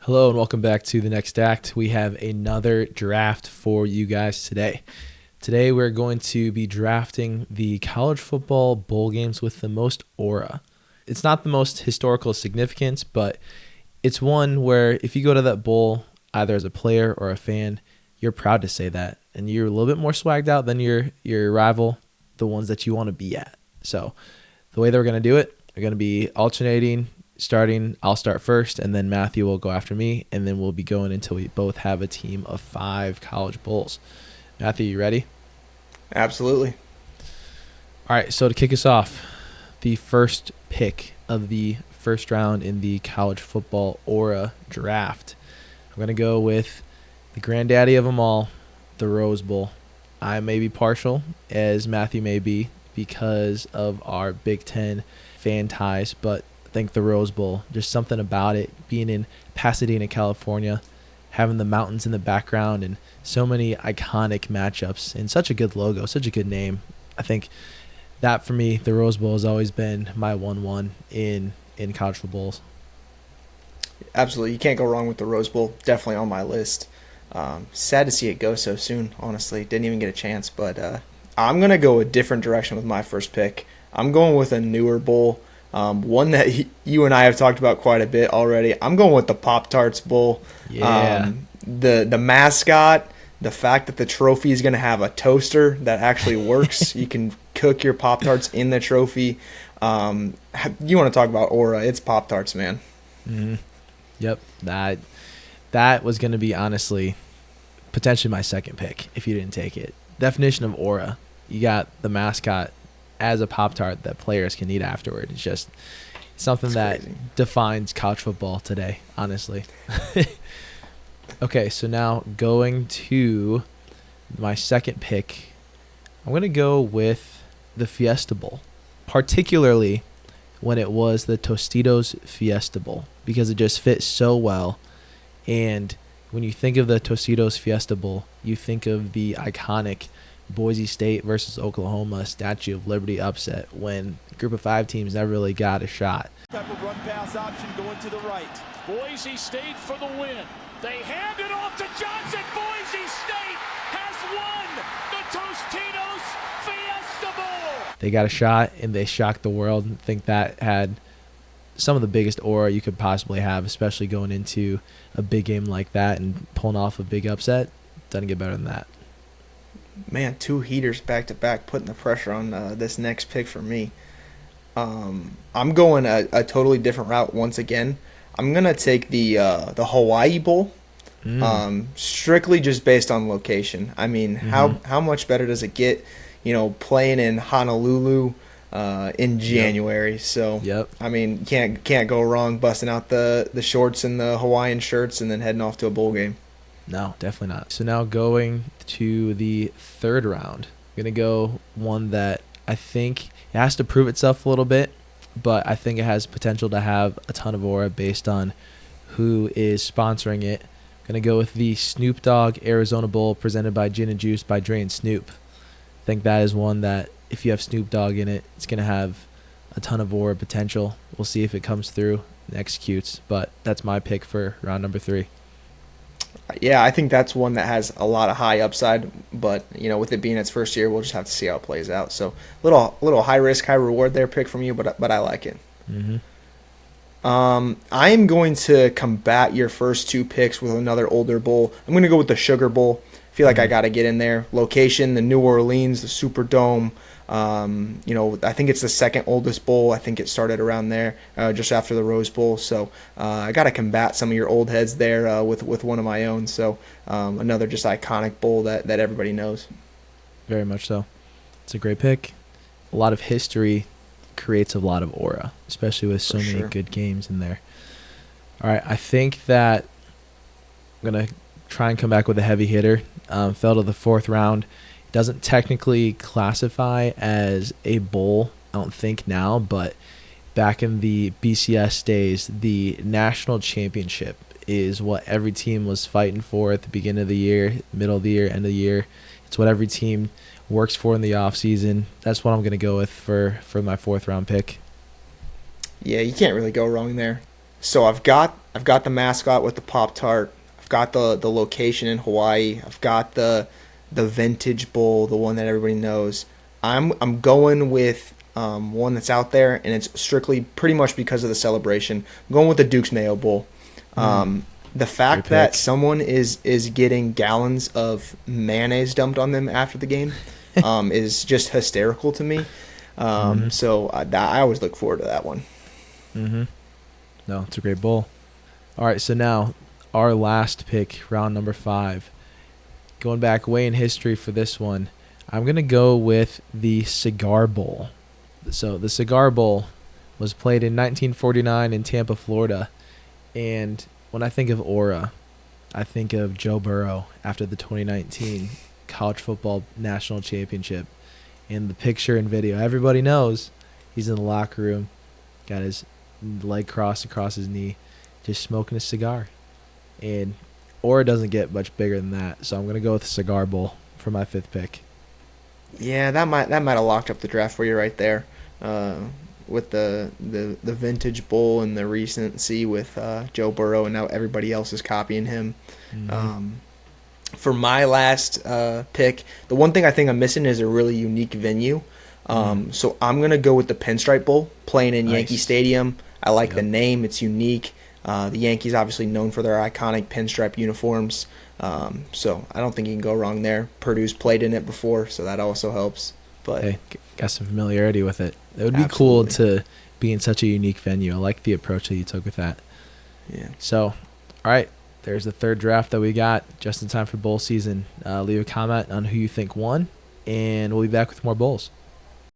Hello and welcome back to The Next Act. We have another draft for you guys today. Today we're going to be drafting the college football bowl games with the most aura. It's not the most historical significance, but it's one where if you go to that bowl, either as a player or a fan, you're proud to say that. And you're a little bit more swagged out than your rival, the ones that you want to be at. So the way that we're going to do it, we're going to be alternating. Starting, I'll start first, and then Matthew will go after me, and then we'll be going until we both have a team of 5 college bowls. Matthew, you ready? Absolutely. All right, so to kick us off, the first pick of the first round in the college football aura draft, I'm going to go with the granddaddy of them all, the Rose Bowl. I may be partial, as Matthew may be, because of our Big Ten fan ties, but think the Rose Bowl, just something about it, being in Pasadena, California, having the mountains in the background and so many iconic matchups and such a good logo, such a good name. I think that for me, the Rose Bowl has always been my 1-1 in college footballs. Absolutely. You can't go wrong with the Rose Bowl. Definitely on my list. Sad to see it go so soon, honestly. Didn't even get a chance, but I'm going to go a different direction with my first pick. I'm going with a newer bowl. One that you and I have talked about quite a bit already. I'm going with the Pop-Tarts Bowl. Yeah. The mascot, the fact that the trophy is going to have a toaster that actually works. You can cook your Pop-Tarts in the trophy. You want to talk about aura, it's Pop-Tarts, man. Mm-hmm. Yep. That was going to be, honestly, potentially my second pick if you didn't take it. Definition of aura. You got the mascot as a Pop-Tart that players can eat afterward. It's just something that defines college football today, honestly. Okay, so now going to my second pick, I'm going to go with the Fiesta Bowl, particularly when it was the Tostitos Fiesta Bowl, because it just fits so well. And when you think of the Tostitos Fiesta Bowl, you think of the iconic Boise State versus Oklahoma Statue of Liberty upset when Group of 5 teams never really got a shot. Type of run pass option going to the right. Boise State for the win. They hand it off to Johnson. Boise State has won the Tostitos Fiesta Bowl. They got a shot and they shocked the world. I think that had some of the biggest aura you could possibly have, especially going into a big game like that and pulling off a big upset. Doesn't get better than that. Man, 2 heaters back to back, putting the pressure on this next pick for me. I'm going a totally different route once again. I'm gonna take the Hawaii Bowl, strictly just based on location. I mean, how much better does it get? Playing in Honolulu in January. So yep. I mean, can't go wrong busting out the shorts and the Hawaiian shirts and then heading off to a bowl game. No, definitely not. So now going to the third round, I'm going to go one that I think it has to prove itself a little bit, but I think it has potential to have a ton of aura based on who is sponsoring it. I'm going to go with the Snoop Dogg Arizona Bowl presented by Gin and Juice by Dre and Snoop. I think that is one that if you have Snoop Dogg in it, it's going to have a ton of aura potential. We'll see if it comes through and executes, but that's my pick for round number 3. Yeah, I think that's one that has a lot of high upside, but with it being its first year, we'll just have to see how it plays out. So, little high risk, high reward there pick from you, but I like it. Mm-hmm. I am going to combat your first 2 picks with another older bowl. I'm going to go with the Sugar Bowl. I feel like I got to get in there. Location, the New Orleans, the Superdome. I think it's the second oldest bowl. I think it started around there, just after the Rose Bowl. So I got to combat some of your old heads there with one of my own. So another just iconic bowl that everybody knows. Very much so. It's a great pick. A lot of history creates a lot of aura, especially with so many good games in there. All right, I think that I'm going to try and come back with a heavy hitter. Fell to the 4th round. Doesn't technically classify as a bowl, I don't think now, but back in the BCS days, the national championship is what every team was fighting for at the beginning of the year, middle of the year, end of the year. It's what every team works for in the offseason. That's what I'm going to go with for my 4th round pick. Yeah, you can't really go wrong there. So I've got the mascot with the Pop-Tart. I've got the location in Hawaii. I've got the vintage bowl, the one that everybody knows. I'm going with one that's out there, and it's strictly pretty much because of the celebration. I'm going with the Duke's Mayo Bowl. The fact that someone is getting gallons of mayonnaise dumped on them after the game is just hysterical to me. So I always look forward to that one. No, it's a great bowl. All right, so now our last pick, round number 5. Going back way in history for this one, I'm going to go with the Cigar Bowl. So the Cigar Bowl was played in 1949 in Tampa, Florida. And when I think of aura, I think of Joe Burrow after the 2019 College Football National Championship. In the picture and video, everybody knows he's in the locker room, got his leg crossed across his knee, just smoking a cigar. And aura doesn't get much bigger than that, so I'm going to go with the Cigar Bowl for my 5th pick. Yeah, that might have locked up the draft for you right there, with the vintage bowl and the recency with Joe Burrow, and now everybody else is copying him. For my last pick, the one thing I think I'm missing is a really unique venue. So I'm going to go with the Pinstripe Bowl, playing in Yankee Stadium. I like the name. It's unique. The Yankees obviously known for their iconic pinstripe uniforms. So I don't think you can go wrong there. Purdue's played in it before, so that also helps. But hey, got some familiarity with it. It would be cool to be in such a unique venue. I like the approach that you took with that. Yeah. So, all right. There's the 3rd draft that we got just in time for bowl season. Leave a comment on who you think won, and we'll be back with more bowls.